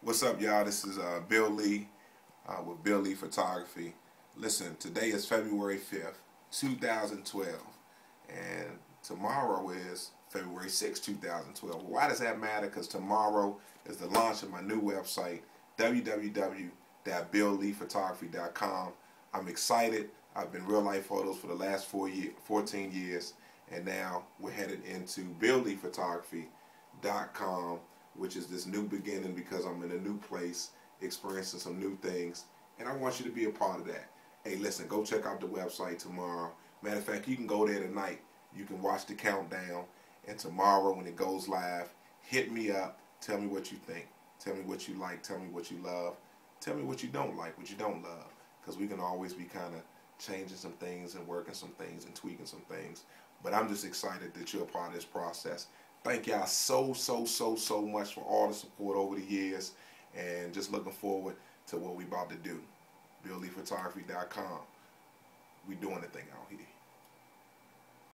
What's up, y'all? This is Bill Lee with Bill Lee Photography. Listen, today is February 5th, 2012, and tomorrow is February 6th, 2012. Why does that matter? Because tomorrow is the launch of my new website, www.BillLeePhotography.com. I'm excited. I've been real life photos for the last 14 years, and now we're headed into BillLeePhotography.com, which is this new beginning because I'm in a new place, experiencing some new things, and I want you to be a part of that. Hey, listen, go check out the website tomorrow. Matter of fact, you can go there tonight. You can watch the countdown, and tomorrow when it goes live, hit me up. Tell me what you think. Tell me what you like. Tell me what you love. Tell me what you don't like, what you don't love, because we can always be kind of changing some things and working some things and tweaking some things. But I'm just excited that you're a part of this process. Thank y'all so much for all the support over the years, and just looking forward to what we about to do. BillLeePhotography.com. We doing the thing out here.